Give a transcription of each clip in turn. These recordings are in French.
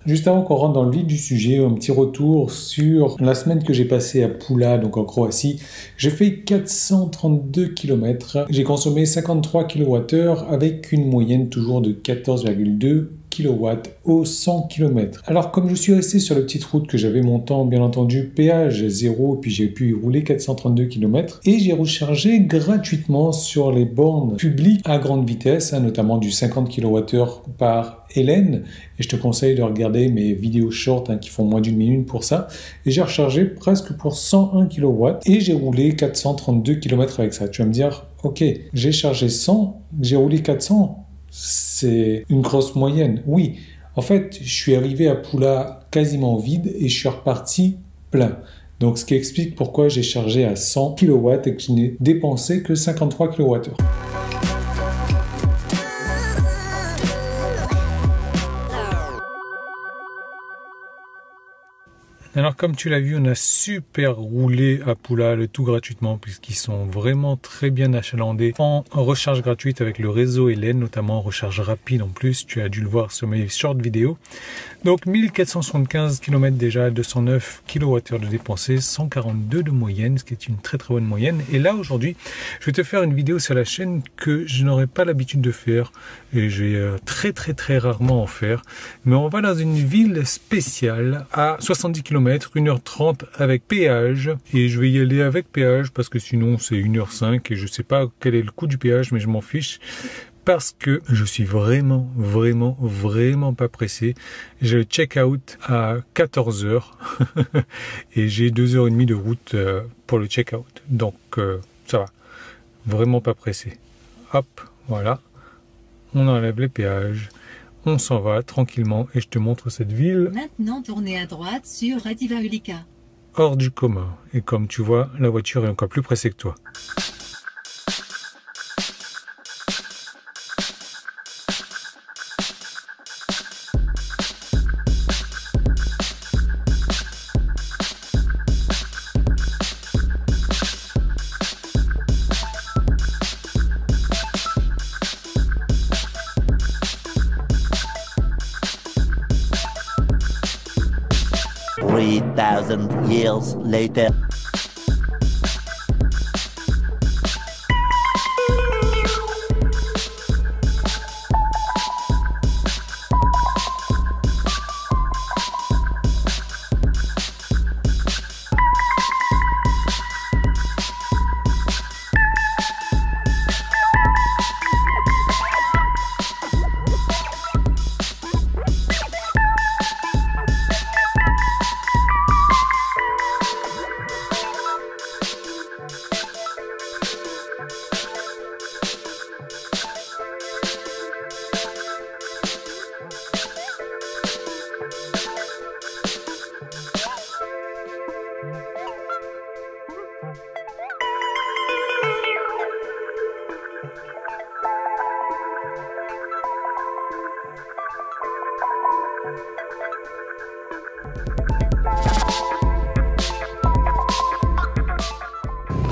Juste avant qu'on rentre dans le vif du sujet, un petit retour sur la semaine que j'ai passée à Pula, donc en Croatie. J'ai fait 432 km, j'ai consommé 53 kWh avec une moyenne toujours de 14,2 kW au 100 km. Alors comme je suis resté sur la petite route que j'avais mon temps, bien entendu, péage 0, puis j'ai pu y rouler 432 km et j'ai rechargé gratuitement sur les bornes publiques à grande vitesse, notamment du 50 kWh par Hélène, et je te conseille de regarder mes vidéos short qui font moins d'une minute pour ça, et j'ai rechargé presque pour 101 kW et j'ai roulé 432 km avec ça. Tu vas me dire, ok, j'ai chargé 100, j'ai roulé 400, c'est une grosse moyenne. Oui, en fait, je suis arrivé à Pula quasiment vide et je suis reparti plein. Donc, ce qui explique pourquoi j'ai chargé à 100 kW et que je n'ai dépensé que 53 kWh. Alors comme tu l'as vu, on a super roulé à Pula, le tout gratuitement, puisqu'ils sont vraiment très bien achalandés en recharge gratuite avec le réseau Hélène, notamment en recharge rapide en plus, tu as dû le voir sur mes short vidéos. Donc 1475 km déjà, 209 kWh de dépensés, 142 de moyenne, ce qui est une très bonne moyenne. Et là aujourd'hui, je vais te faire une vidéo sur la chaîne que je n'aurais pas l'habitude de faire, et je vais très rarement en faire. Mais on va dans une ville spéciale à 70 km, 1h30 avec péage, et je vais y aller avec péage parce que sinon c'est 1h05 et je sais pas quel est le coût du péage, mais je m'en fiche parce que je suis vraiment pas pressé. J'ai le check-out à 14h et j'ai 2h30 de route pour le check-out, donc ça va, vraiment pas pressé. Hop, voilà, on enlève les péages. On s'en va tranquillement et je te montre cette ville. Maintenant, tournez à droite sur Radiva Ulica. Hors du commun. Et comme tu vois, la voiture est encore plus pressée que toi. 3,000 years later.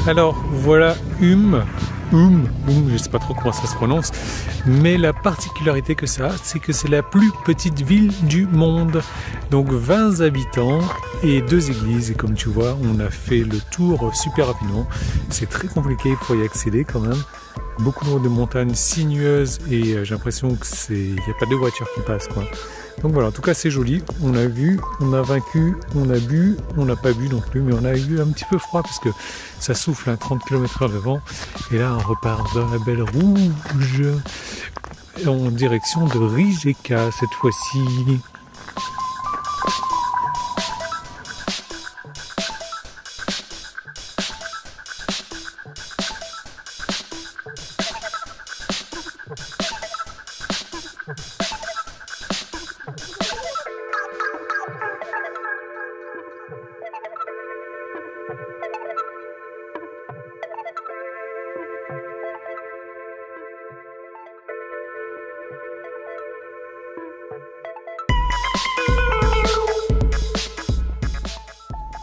Alors voilà je sais pas trop comment ça se prononce, mais la particularité que ça a, c'est que c'est la plus petite ville du monde. Donc 20 habitants et 2 églises, et comme tu vois, on a fait le tour super rapidement. C'est très compliqué pour y accéder quand même. Beaucoup de montagnes sinueuses et j'ai l'impression que il n'y a pas de voiture qui passe quoi. Donc voilà, en tout cas c'est joli, on a vu, on a vaincu, on a bu, on n'a pas bu non plus, mais on a eu un petit peu froid parce que ça souffle à 30 km/h de vent. Et là on repart dans la belle rouge en direction de Rijeka cette fois-ci.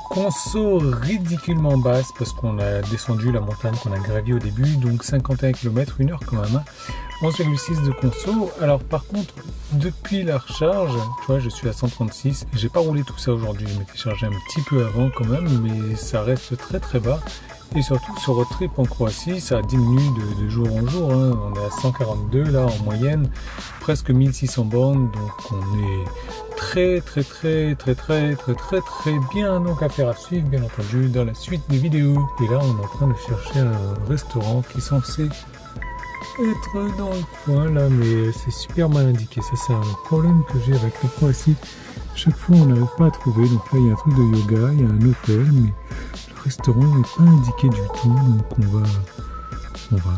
Conso ridiculement basse parce qu'on a descendu la montagne qu'on a gravie au début, donc 51 km, 1 heure quand même. 11,6 de conso. Alors par contre, depuis la recharge, tu vois, je suis à 136. J'ai pas roulé tout ça aujourd'hui. Je m'étais chargé un petit peu avant quand même, mais ça reste très très bas. Et surtout sur road trip en Croatie, ça diminue de jour en jour. Hein. On est à 142 là en moyenne, presque 1600 bornes. Donc on est très bien. Donc affaire à suivre bien entendu dans la suite des vidéos. Et là on est en train de chercher un restaurant qui est censé être dans le coin là, mais c'est super mal indiqué. Ça c'est un problème que j'ai avec la Croatie. Chaque fois on n'arrive pas à trouver. Donc là il y a un truc de yoga, il y a un hôtel, mais le restaurant n'est pas indiqué du tout. Donc on va prendre.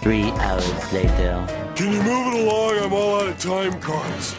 3 hours later. Can you move it along? I'm all out of time cards.